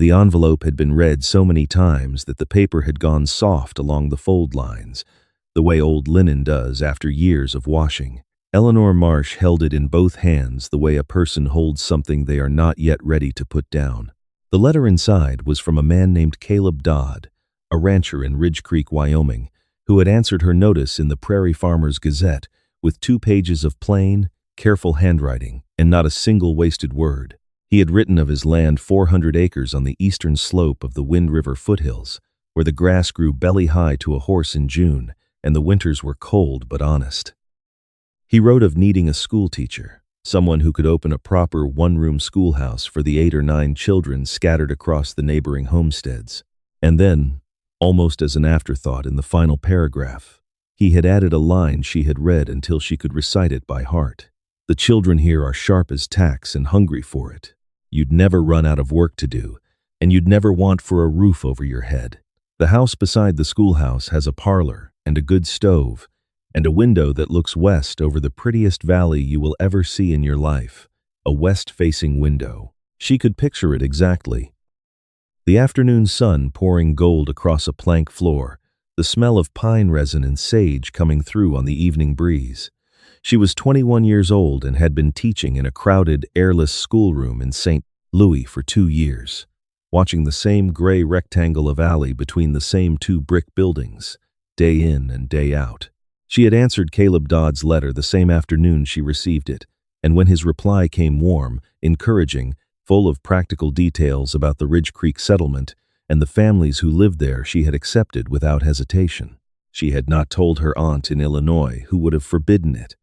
The envelope had been read so many times that the paper had gone soft along the fold lines, the way old linen does after years of washing. Eleanor Marsh held it in both hands the way a person holds something they are not yet ready to put down. The letter inside was from a man named Caleb Dodd, a rancher in Ridge Creek, Wyoming, who had answered her notice in the Prairie Farmer's Gazette with 2 pages of plain, careful handwriting and not a single wasted word. He had written of his land 400 acres on the eastern slope of the Wind River foothills, where the grass grew belly-high to a horse in June, and the winters were cold but honest. He wrote of needing a schoolteacher, someone who could open a proper one-room schoolhouse for the 8 or 9 children scattered across the neighboring homesteads. And then, almost as an afterthought in the final paragraph, he had added a line she had read until she could recite it by heart. "The children here are sharp as tacks and hungry for it. You'd never run out of work to do, and you'd never want for a roof over your head. The house beside the schoolhouse has a parlor and a good stove, and a window that looks west over the prettiest valley you will ever see in your life, a west-facing window." She could picture it exactly. The afternoon sun pouring gold across a plank floor, the smell of pine resin and sage coming through on the evening breeze. She was 21 years old and had been teaching in a crowded, airless schoolroom in St. Louis for 2 years, watching the same gray rectangle of alley between the same 2 brick buildings, day in and day out. She had answered Caleb Dodd's letter the same afternoon she received it, and when his reply came warm, encouraging, full of practical details about the Ridge Creek settlement and the families who lived there, she had accepted without hesitation. She had not told her aunt in Illinois, who would have forbidden it.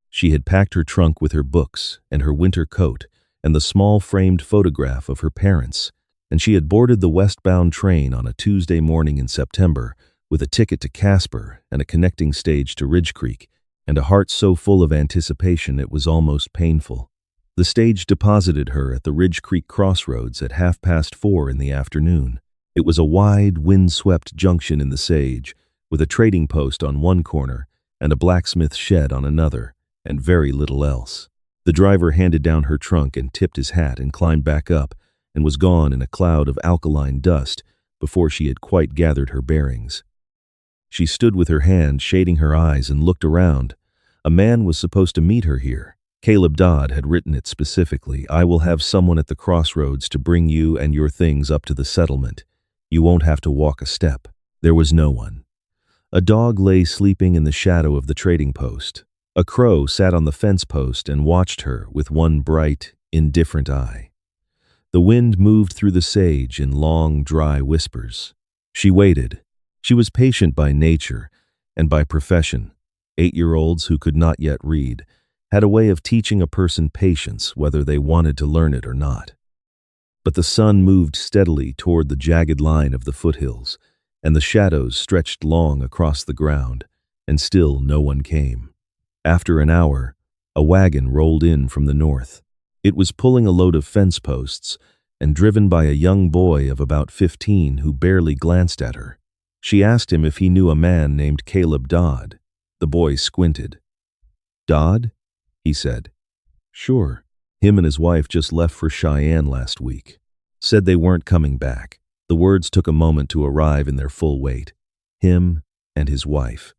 She had packed her trunk with her books and her winter coat and the small framed photograph of her parents, and she had boarded the westbound train on a Tuesday morning in September with a ticket to Casper and a connecting stage to Ridge Creek, and a heart so full of anticipation it was almost painful. The stage deposited her at the Ridge Creek crossroads at 4:30 in the afternoon. It was a wide, wind-swept junction in the sage, with a trading post on one corner and a blacksmith shed on another, and very little else. The driver handed down her trunk and tipped his hat and climbed back up, and was gone in a cloud of alkaline dust before she had quite gathered her bearings. She stood with her hand shading her eyes and looked around. A man was supposed to meet her here. Caleb Dodd had written it specifically. "I will have someone at the crossroads to bring you and your things up to the settlement. You won't have to walk a step." There was no one. A dog lay sleeping in the shadow of the trading post. A crow sat on the fence post and watched her with one bright, indifferent eye. The wind moved through the sage in long, dry whispers. She waited. She was patient by nature and by profession. 8-year-olds who could not yet read had a way of teaching a person patience whether they wanted to learn it or not. But the sun moved steadily toward the jagged line of the foothills, and the shadows stretched long across the ground, and still no one came. After an hour, a wagon rolled in from the north. It was pulling a load of fence posts and driven by a young boy of about 15 who barely glanced at her. She asked him if he knew a man named Caleb Dodd. The boy squinted. "Dodd?" he said. "Sure. Him and his wife just left for Cheyenne last week. Said they weren't coming back." The words took a moment to arrive in their full weight. Him and his wife.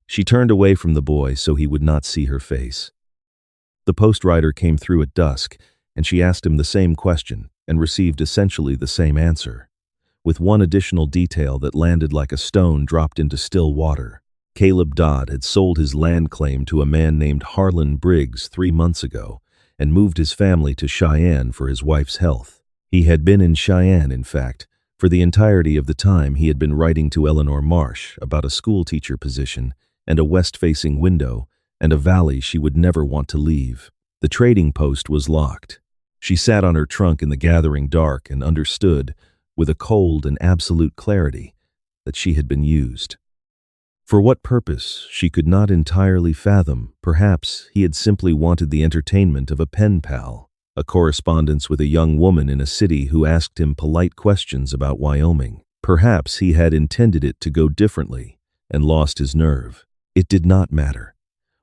She turned away from the boy so he would not see her face. The post rider came through at dusk, and she asked him the same question and received essentially the same answer, with one additional detail that landed like a stone dropped into still water. Caleb Dodd had sold his land claim to a man named Harlan Briggs 3 months ago and moved his family to Cheyenne for his wife's health. He had been in Cheyenne, in fact, for the entirety of the time he had been writing to Eleanor Marsh about a schoolteacher position and a west-facing window and a valley she would never want to leave. The trading post was locked. She sat on her trunk in the gathering dark and understood, with a cold and absolute clarity, that she had been used. For what purpose, she could not entirely fathom. Perhaps he had simply wanted the entertainment of a pen pal, a correspondence with a young woman in a city who asked him polite questions about Wyoming. Perhaps he had intended it to go differently and lost his nerve. It did not matter.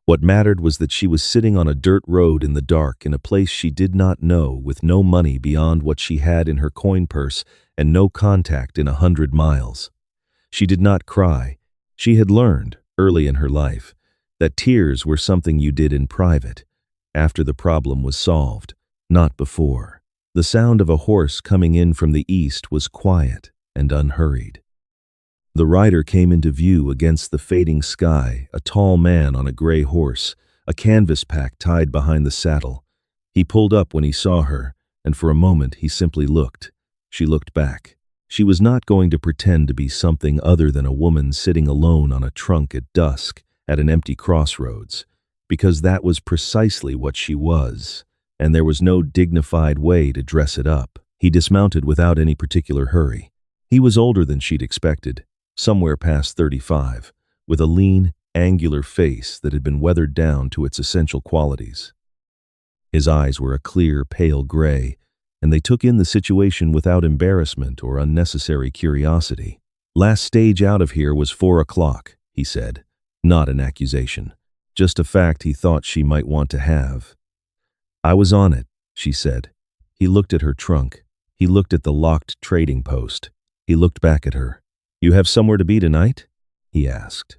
What mattered was that she was sitting on a dirt road in the dark in a place she did not know, with no money beyond what she had in her coin purse and no contact in 100 miles. She did not cry. She had learned, early in her life, that tears were something you did in private, after the problem was solved, not before. The sound of a horse coming in from the east was quiet and unhurried. The rider came into view against the fading sky, a tall man on a gray horse, a canvas pack tied behind the saddle. He pulled up when he saw her, and for a moment he simply looked. She looked back. She was not going to pretend to be something other than a woman sitting alone on a trunk at dusk at an empty crossroads, because that was precisely what she was, and there was no dignified way to dress it up. He dismounted without any particular hurry. He was older than she'd expected, somewhere past 35, with a lean, angular face that had been weathered down to its essential qualities. His eyes were a clear, pale gray, and they took in the situation without embarrassment or unnecessary curiosity. "Last stage out of here was 4 o'clock, he said, not an accusation, just a fact he thought she might want to have. "I was on it," she said. He looked at her trunk. He looked at the locked trading post. He looked back at her. "You have somewhere to be tonight?" he asked.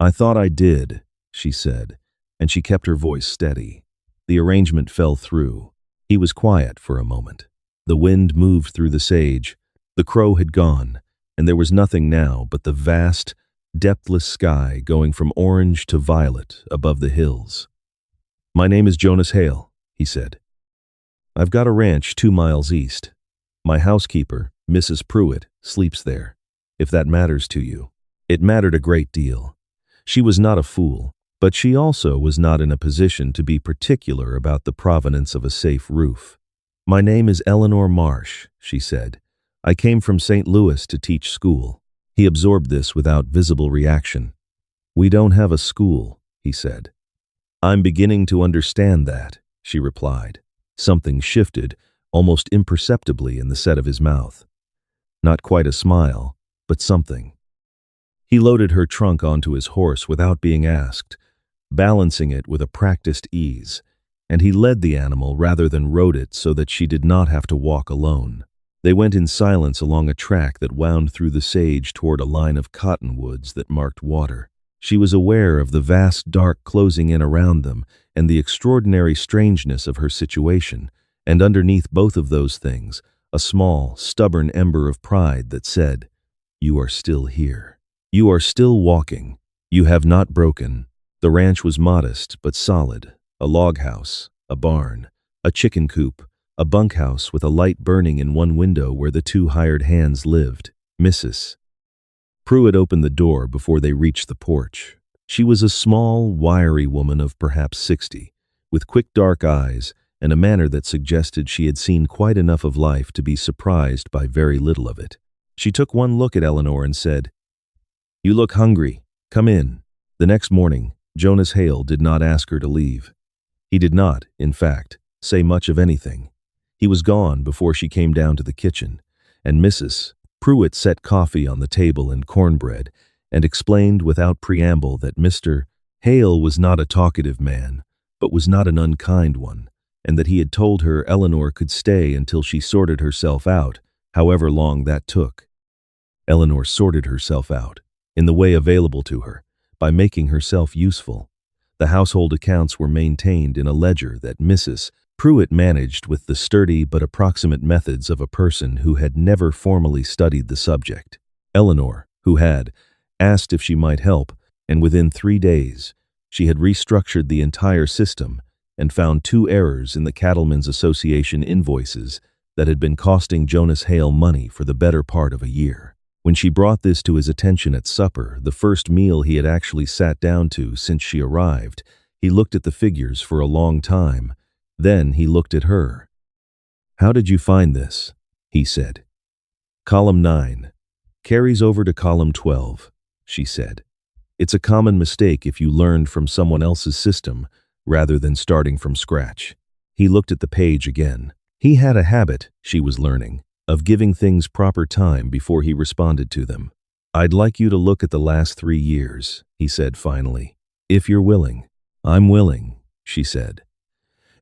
"I thought I did," she said, and she kept her voice steady. The arrangement fell through. He was quiet for a moment. The wind moved through the sage. The crow had gone, and there was nothing now but the vast, depthless sky going from orange to violet above the hills. "My name is Jonas Hale," he said. "I've got a ranch 2 miles east. My housekeeper, Mrs. Pruitt, sleeps there, if that matters to you." It mattered a great deal. She was not a fool, but she also was not in a position to be particular about the provenance of a safe roof. "My name is Eleanor Marsh," she said. "I came from St. Louis to teach school." He absorbed this without visible reaction. "We don't have a school," he said. "I'm beginning to understand that," she replied. Something shifted, almost imperceptibly, in the set of his mouth. Not quite a smile, but something. He loaded her trunk onto his horse without being asked, balancing it with a practiced ease, and he led the animal rather than rode it so that she did not have to walk alone. They went in silence along a track that wound through the sage toward a line of cottonwoods that marked water. She was aware of the vast dark closing in around them and the extraordinary strangeness of her situation, and underneath both of those things, a small, stubborn ember of pride that said, "You are still here. You are still walking. You have not broken." The ranch was modest but solid, a log house, a barn, a chicken coop, a bunkhouse with a light burning in one window where the 2 hired hands lived. Mrs. Pruitt opened the door before they reached the porch. She was a small, wiry woman of perhaps 60, with quick dark eyes and a manner that suggested she had seen quite enough of life to be surprised by very little of it. She took one look at Eleanor and said, "You look hungry. Come in." The next morning, Jonas Hale did not ask her to leave. He did not, in fact, say much of anything. He was gone before she came down to the kitchen, and Mrs. Pruitt set coffee on the table and cornbread, and explained without preamble that Mr. Hale was not a talkative man, but was not an unkind one, and that he had told her Eleanor could stay until she sorted herself out, however long that took. Eleanor sorted herself out, in the way available to her, by making herself useful. The household accounts were maintained in a ledger that Mrs. Pruitt managed with the sturdy but approximate methods of a person who had never formally studied the subject. Eleanor, who had asked if she might help, and within 3 days, she had restructured the entire system and found 2 errors in the Cattlemen's Association invoices that had been costing Jonas Hale money for the better part of a year. When she brought this to his attention at supper, the first meal he had actually sat down to since she arrived, he looked at the figures for a long time. Then he looked at her. "How did you find this?" he said. "Column 9. Carries over to column 12, she said. "It's a common mistake if you learned from someone else's system rather than starting from scratch." He looked at the page again. He had a habit, she was learning, of giving things proper time before he responded to them. "I'd like you to look at the last 3 years, he said finally, "if you're willing." "I'm willing," she said.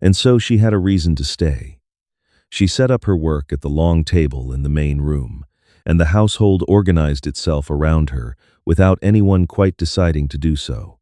And so she had a reason to stay. She set up her work at the long table in the main room, and the household organized itself around her without anyone quite deciding to do so.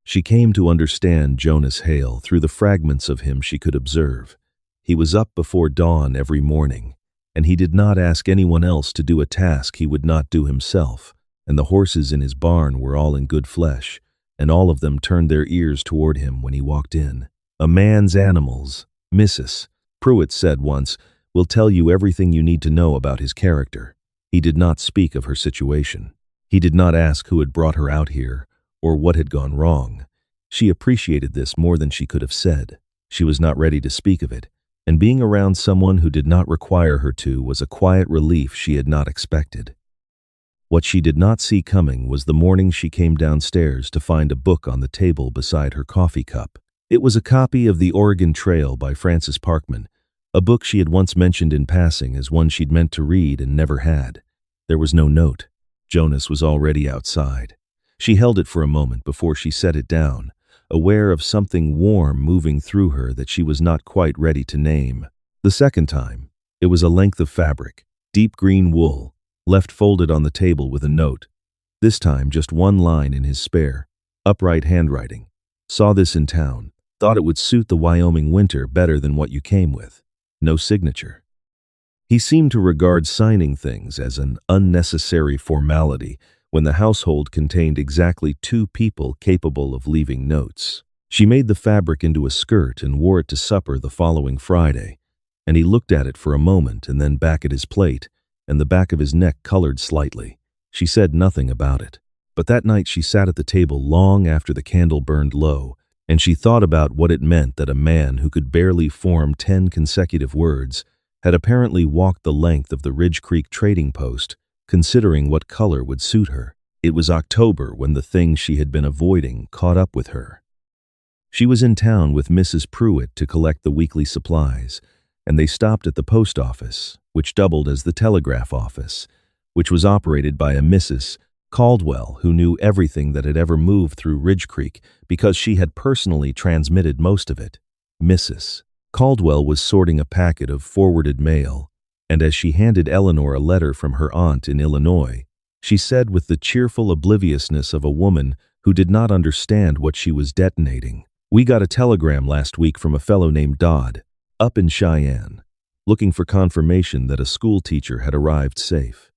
She came to understand Jonas Hale through the fragments of him she could observe. He was up before dawn every morning, and he did not ask anyone else to do a task he would not do himself, and the horses in his barn were all in good flesh, and all of them turned their ears toward him when he walked in. "A man's animals," Mrs. Pruitt said once, "will tell you everything you need to know about his character." He did not speak of her situation. He did not ask who had brought her out here, or what had gone wrong. She appreciated this more than she could have said. She was not ready to speak of it, and being around someone who did not require her to was a quiet relief she had not expected. What she did not see coming was the morning she came downstairs to find a book on the table beside her coffee cup. It was a copy of The Oregon Trail by Francis Parkman, a book she had once mentioned in passing as one she'd meant to read and never had. There was no note. Jonas was already outside. She held it for a moment before she set it down, aware of something warm moving through her that she was not quite ready to name. The second time, it was a length of fabric, deep green wool, left folded on the table with a note. This time just one line in his spare, upright handwriting. "Saw this in town. Thought it would suit the Wyoming winter better than what you came with." No signature. He seemed to regard signing things as an unnecessary formality when the household contained exactly 2 people capable of leaving notes. She made the fabric into a skirt and wore it to supper the following Friday, and he looked at it for a moment and then back at his plate, and the back of his neck colored slightly. She said nothing about it, but that night she sat at the table long after the candle burned low, and she thought about what it meant that a man who could barely form 10 consecutive words had apparently walked the length of the Ridge Creek trading post, considering what color would suit her. It was October when the thing she had been avoiding caught up with her. She was in town with Mrs. Pruitt to collect the weekly supplies, and they stopped at the post office, which doubled as the telegraph office, which was operated by a Mrs. Caldwell, who knew everything that had ever moved through Ridge Creek because she had personally transmitted most of it. Mrs. Caldwell was sorting a packet of forwarded mail, and as she handed Eleanor a letter from her aunt in Illinois, she said with the cheerful obliviousness of a woman who did not understand what she was detonating, "We got a telegram last week from a fellow named Dodd, up in Cheyenne, looking for confirmation that a school teacher had arrived safe.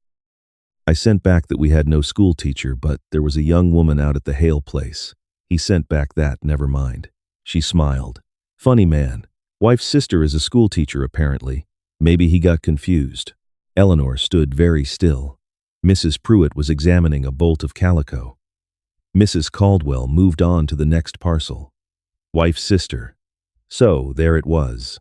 I sent back that we had no school teacher, but there was a young woman out at the Hale place. He sent back that, never mind." She smiled. "Funny man. Wife's sister is a school teacher, apparently. Maybe he got confused." Eleanor stood very still. Mrs. Pruitt was examining a bolt of calico. Mrs. Caldwell moved on to the next parcel. Wife's sister. So there it was.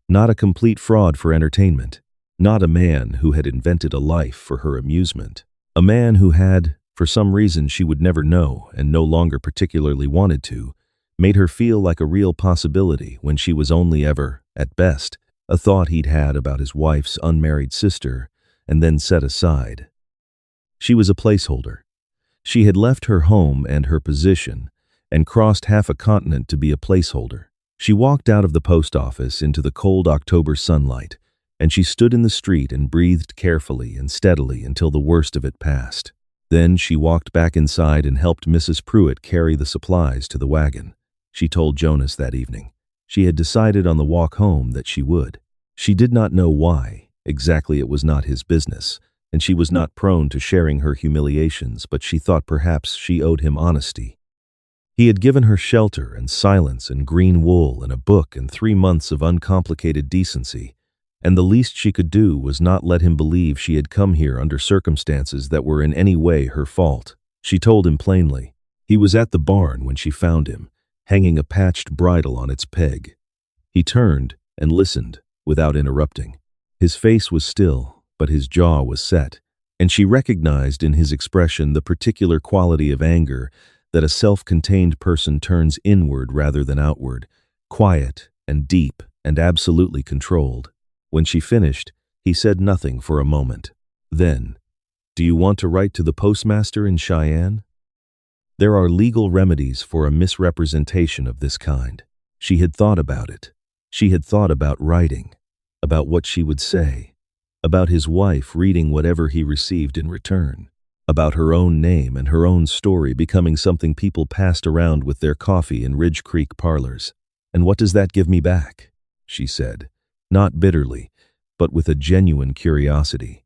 Not a complete fraud for entertainment. Not a man who had invented a life for her amusement. A man who had, for some reason she would never know and no longer particularly wanted to, made her feel like a real possibility when she was only ever, at best, a thought he'd had about his wife's unmarried sister and then set aside. She was a placeholder. She had left her home and her position and crossed half a continent to be a placeholder. She walked out of the post office into the cold October sunlight, and she stood in the street and breathed carefully and steadily until the worst of it passed. Then she walked back inside and helped Mrs. Pruitt carry the supplies to the wagon. She told Jonas that evening. She had decided on the walk home that she would. She did not know why. Exactly, it was not his business, and she was not prone to sharing her humiliations, but she thought perhaps she owed him honesty. He had given her shelter and silence and green wool and a book and 3 months of uncomplicated decency, and the least she could do was not let him believe she had come here under circumstances that were in any way her fault. She told him plainly. He was at the barn when she found him, hanging a patched bridle on its peg. He turned and listened without interrupting. His face was still, but his jaw was set, and she recognized in his expression the particular quality of anger that a self-contained person turns inward rather than outward, quiet and deep and absolutely controlled. When she finished, he said nothing for a moment. Then, "Do you want to write to the postmaster in Cheyenne?" There are legal remedies for a misrepresentation of this kind. She had thought about it. She had thought about writing, about what she would say, about his wife reading whatever he received in return, about her own name and her own story becoming something people passed around with their coffee in Ridge Creek parlors. "And what does that give me back?" she said, not bitterly, but with a genuine curiosity.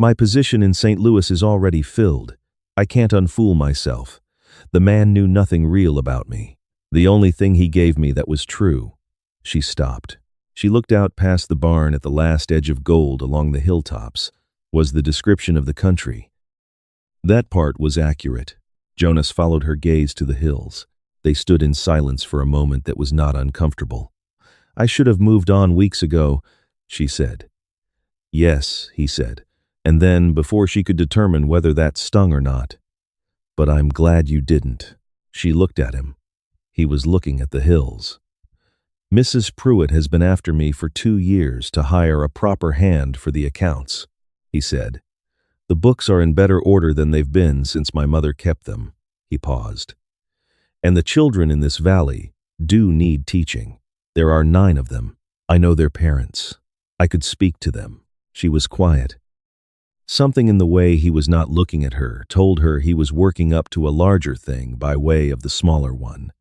"My position in St. Louis is already filled. I can't unfool myself. The man knew nothing real about me. The only thing he gave me that was true." She stopped. She looked out past the barn at the last edge of gold along the hilltops. Was the description of the country. That part was accurate. Jonas followed her gaze to the hills. They stood in silence for a moment that was not uncomfortable. "I should have moved on weeks ago," she said. "Yes," he said, and then, before she could determine whether that stung or not, "But I'm glad you didn't." She looked at him. He was looking at the hills. "Mrs. Pruitt has been after me for 2 years to hire a proper hand for the accounts," he said. "The books are in better order than they've been since my mother kept them." He paused. "And the children in this valley do need teaching. There are 9 of them. I know their parents. I could speak to them." She was quiet. Something in the way he was not looking at her told her he was working up to a larger thing by way of the smaller one.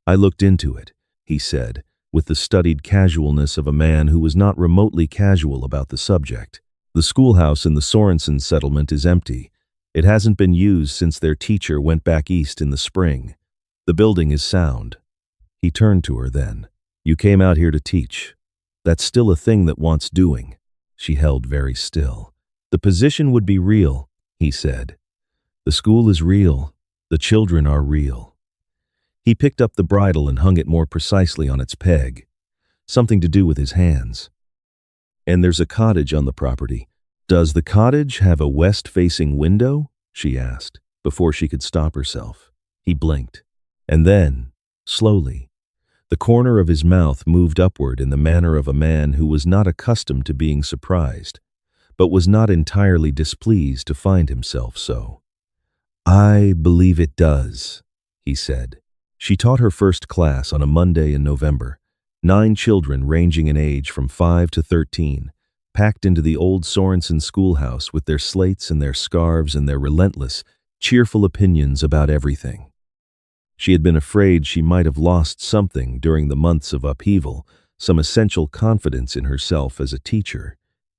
"I looked into it," he said, with the studied casualness of a man who was not remotely casual about the subject. "The schoolhouse in the Sorensen settlement is empty. It hasn't been used since their teacher went back east in the spring. The building is sound." He turned to her then. "You came out here to teach. That's still a thing that wants doing." She held very still. "The position would be real," he said. "The school is real. The children are real." He picked up the bridle and hung it more precisely on its peg. Something to do with his hands. "And there's a cottage on the property. Does the cottage have a west-facing window?" she asked, before she could stop herself. He blinked. And then, slowly, the corner of his mouth moved upward in the manner of a man who was not accustomed to being surprised, but was not entirely displeased to find himself so. "I believe it does," he said. She taught her first class on a Monday in November. 9 children ranging in age from 5 to 13, packed into the old Sorensen schoolhouse with their slates and their scarves and their relentless, cheerful opinions about everything. She had been afraid she might have lost something during the months of upheaval, some essential confidence in herself as a teacher.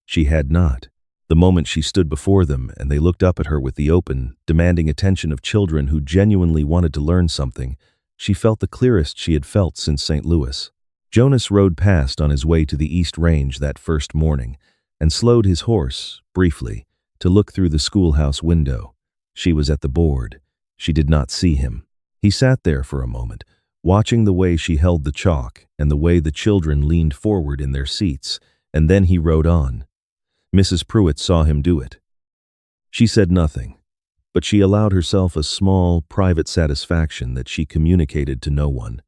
She had not. The moment she stood before them and they looked up at her with the open, demanding attention of children who genuinely wanted to learn something, she felt the clearest she had felt since St. Louis. Jonas rode past on his way to the East Range that first morning and slowed his horse, briefly, to look through the schoolhouse window. She was at the board. She did not see him. He sat there for a moment, watching the way she held the chalk and the way the children leaned forward in their seats, and then he rode on. Mrs. Pruitt saw him do it. She said nothing, but she allowed herself a small, private satisfaction that she communicated to no one.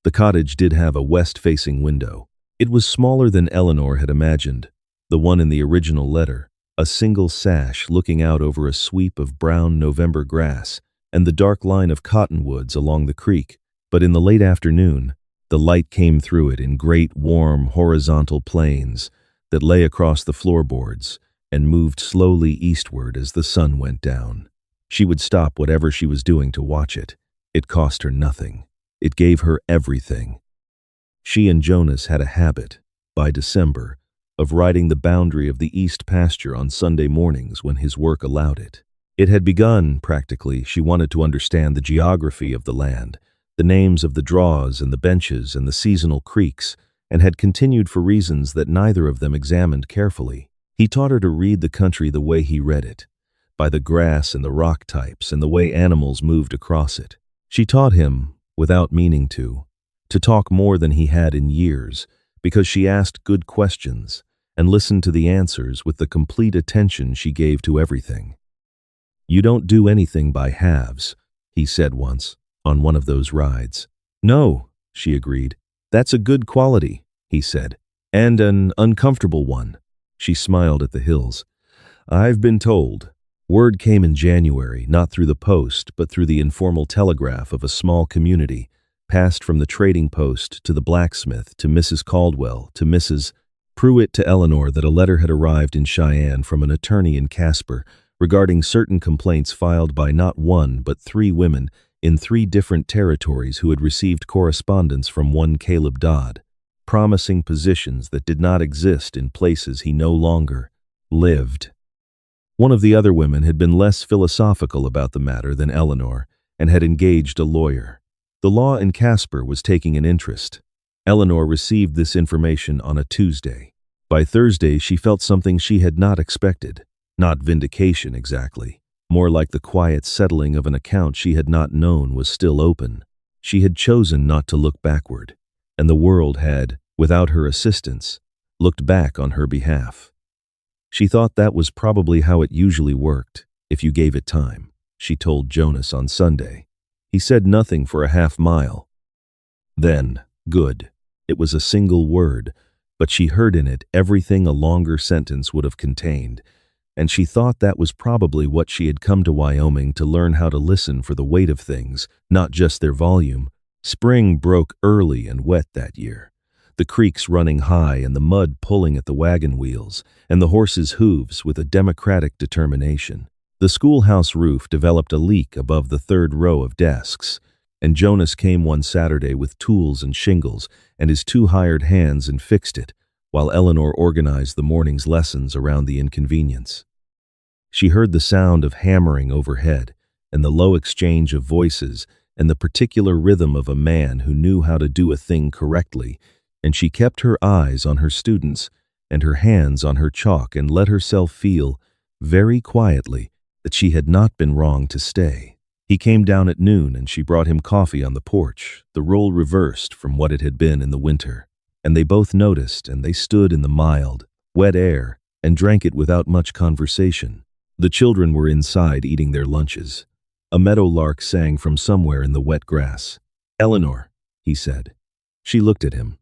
The cottage did have a west-facing window. It was smaller than Eleanor had imagined, the one in the original letter, a single sash looking out over a sweep of brown November grass and the dark line of cottonwoods along the creek, but in the late afternoon, the light came through it in great, warm, horizontal planes that lay across the floorboards and moved slowly eastward as the sun went down. She would stop whatever she was doing to watch it. It cost her nothing. It gave her everything. She and Jonas had a habit, by December, of riding the boundary of the east pasture on Sunday mornings when his work allowed it. It had begun, practically. She wanted to understand the geography of the land, the names of the draws and the benches and the seasonal creeks, and had continued for reasons that neither of them examined carefully. He taught her to read the country the way he read it, by the grass and the rock types and the way animals moved across it. She taught him, without meaning to talk more than he had in years, because she asked good questions and listened to the answers with the complete attention she gave to everything. "You don't do anything by halves," he said once, on one of those rides. "No," she agreed. "That's a good quality," he said, "and an uncomfortable one." She smiled at the hills. "I've been told." Word came in January, not through the post, but through the informal telegraph of a small community, passed from the trading post to the blacksmith to Mrs. Caldwell to Mrs. Pruitt to Eleanor that a letter had arrived in Cheyenne from an attorney in Casper regarding certain complaints filed by not one but 3 women in 3 different territories who had received correspondence from one Caleb Dodd, promising positions that did not exist in places he no longer lived. One of the other women had been less philosophical about the matter than Eleanor and had engaged a lawyer. The law in Casper was taking an interest. Eleanor received this information on a Tuesday. By Thursday, she felt something she had not expected. Not vindication exactly, more like the quiet settling of an account she had not known was still open. She had chosen not to look backward, and the world had, without her assistance, looked back on her behalf. She thought that was probably how it usually worked, if you gave it time, she told Jonas on Sunday. He said nothing for a half-mile. Then, good. It was a single word, but she heard in it everything a longer sentence would have contained, and she thought that was probably what she had come to Wyoming to learn, how to listen for the weight of things, not just their volume. Spring broke early and wet that year, the creeks running high and the mud pulling at the wagon wheels, and the horses' hooves with a democratic determination. The schoolhouse roof developed a leak above the 3rd row of desks, and Jonas came one Saturday with tools and shingles and his 2 hired hands and fixed it, while Eleanor organized the morning's lessons around the inconvenience. She heard the sound of hammering overhead, and the low exchange of voices, and the particular rhythm of a man who knew how to do a thing correctly, and she kept her eyes on her students and her hands on her chalk and let herself feel, very quietly, that she had not been wrong to stay. He came down at noon and she brought him coffee on the porch, the role reversed from what it had been in the winter. And they both noticed, and they stood in the mild, wet air and drank it without much conversation. The children were inside eating their lunches. A meadowlark sang from somewhere in the wet grass. "Eleanor," he said. She looked at him.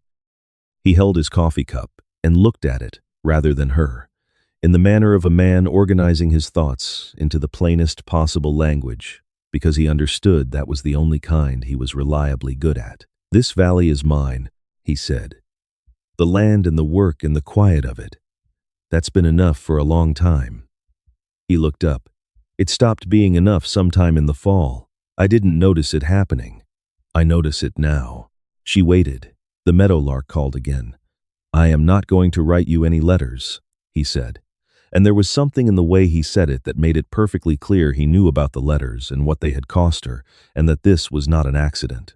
He held his coffee cup and looked at it rather than her, in the manner of a man organizing his thoughts into the plainest possible language, because he understood that was the only kind he was reliably good at. "This valley is mine," he said. "The land and the work and the quiet of it. That's been enough for a long time." He looked up. "It stopped being enough sometime in the fall. I didn't notice it happening. I notice it now." She waited. The meadowlark called again. "I am not going to write you any letters," he said. And there was something in the way he said it that made it perfectly clear he knew about the letters and what they had cost her, and that this was not an accident.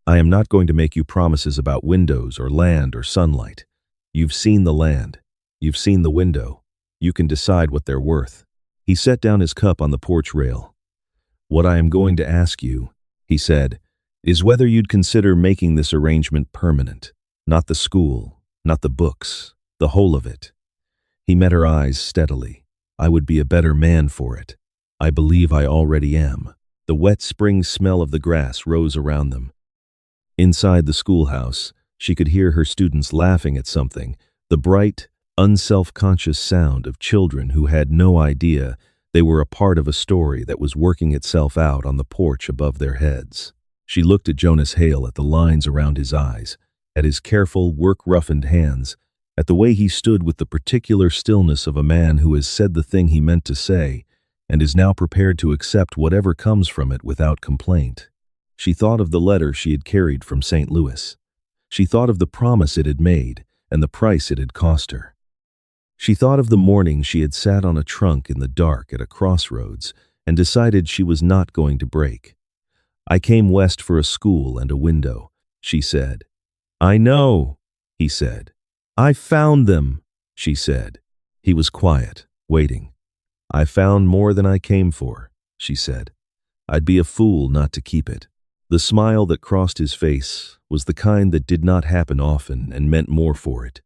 "I am not going to make you promises about windows or land or sunlight. You've seen the land. You've seen the window. You can decide what they're worth." He set down his cup on the porch rail. "What I am going to ask you," he said, "is whether you'd consider making this arrangement permanent. Not the school, not the books, the whole of it." He met her eyes steadily. "I would be a better man for it. I believe I already am." The wet spring smell of the grass rose around them. Inside the schoolhouse, she could hear her students laughing at something, the bright, unself-conscious sound of children who had no idea they were a part of a story that was working itself out on the porch above their heads. She looked at Jonas Hale, at the lines around his eyes, at his careful, work-roughened hands, at the way he stood with the particular stillness of a man who has said the thing he meant to say and is now prepared to accept whatever comes from it without complaint. She thought of the letter she had carried from St. Louis. She thought of the promise it had made and the price it had cost her. She thought of the morning she had sat on a trunk in the dark at a crossroads and decided she was not going to break. "I came west for a school and a window," she said. "I know," he said. "I found them," she said. He was quiet, waiting. "I found more than I came for," she said. "I'd be a fool not to keep it." The smile that crossed his face was the kind that did not happen often and meant more for it.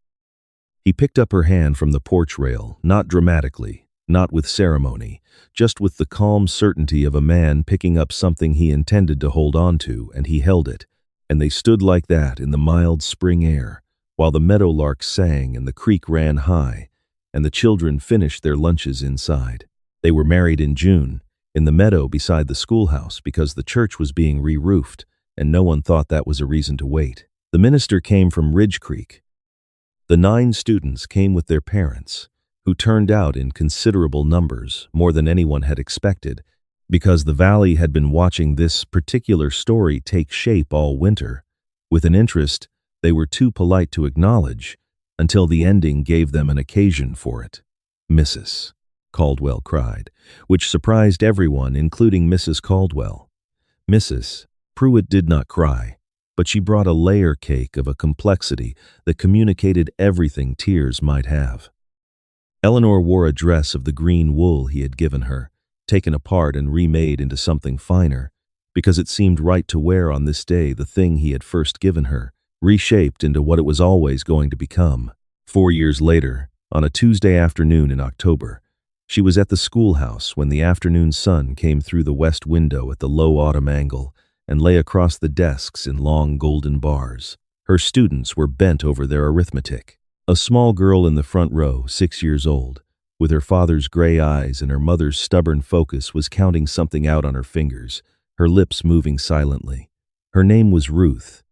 He picked up her hand from the porch rail, not dramatically, not with ceremony, just with the calm certainty of a man picking up something he intended to hold on to, and he held it, and they stood like that in the mild spring air, while the meadowlark sang and the creek ran high, and the children finished their lunches inside. They were married in June, in the meadow beside the schoolhouse because the church was being re-roofed, and no one thought that was a reason to wait. The minister came from Ridge Creek. The 9 students came with their parents, who turned out in considerable numbers, more than anyone had expected, because the valley had been watching this particular story take shape all winter, with an interest they were too polite to acknowledge until the ending gave them an occasion for it. "Mrs. Caldwell cried, which surprised everyone, including Mrs. Caldwell. Mrs. Pruitt did not cry, but she brought a layer cake of a complexity that communicated everything tears might have. Eleanor wore a dress of the green wool he had given her, taken apart and remade into something finer, because it seemed right to wear on this day the thing he had first given her, reshaped into what it was always going to become. 4 years later, on a Tuesday afternoon in October, she was at the schoolhouse when the afternoon sun came through the west window at the low autumn angle and lay across the desks in long golden bars. Her students were bent over their arithmetic. A small girl in the front row, 6 years old, with her father's gray eyes and her mother's stubborn focus, was counting something out on her fingers, her lips moving silently. Her name was Ruth.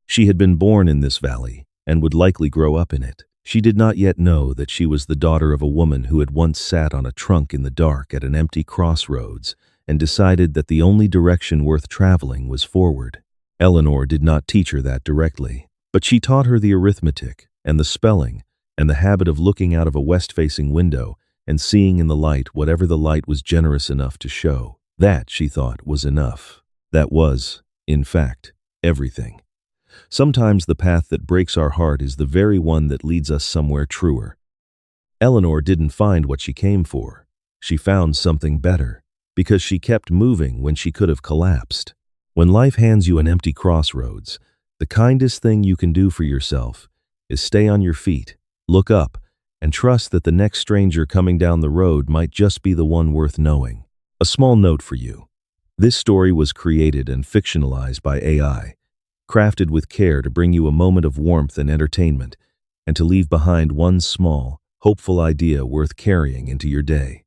She had been born in this valley and would likely grow up in it. She did not yet know that she was the daughter of a woman who had once sat on a trunk in the dark at an empty crossroads and decided that the only direction worth traveling was forward. Eleanor did not teach her that directly, but she taught her the arithmetic and the spelling and the habit of looking out of a west-facing window and seeing in the light whatever the light was generous enough to show. That, she thought, was enough. That was, in fact, everything. Sometimes the path that breaks our heart is the very one that leads us somewhere truer. Eleanor didn't find what she came for. She found something better, because she kept moving when she could have collapsed. When life hands you an empty crossroads, the kindest thing you can do for yourself is stay on your feet, look up, and trust that the next stranger coming down the road might just be the one worth knowing. A small note for you. This story was created and fictionalized by AI, crafted with care to bring you a moment of warmth and entertainment, and to leave behind one small, hopeful idea worth carrying into your day.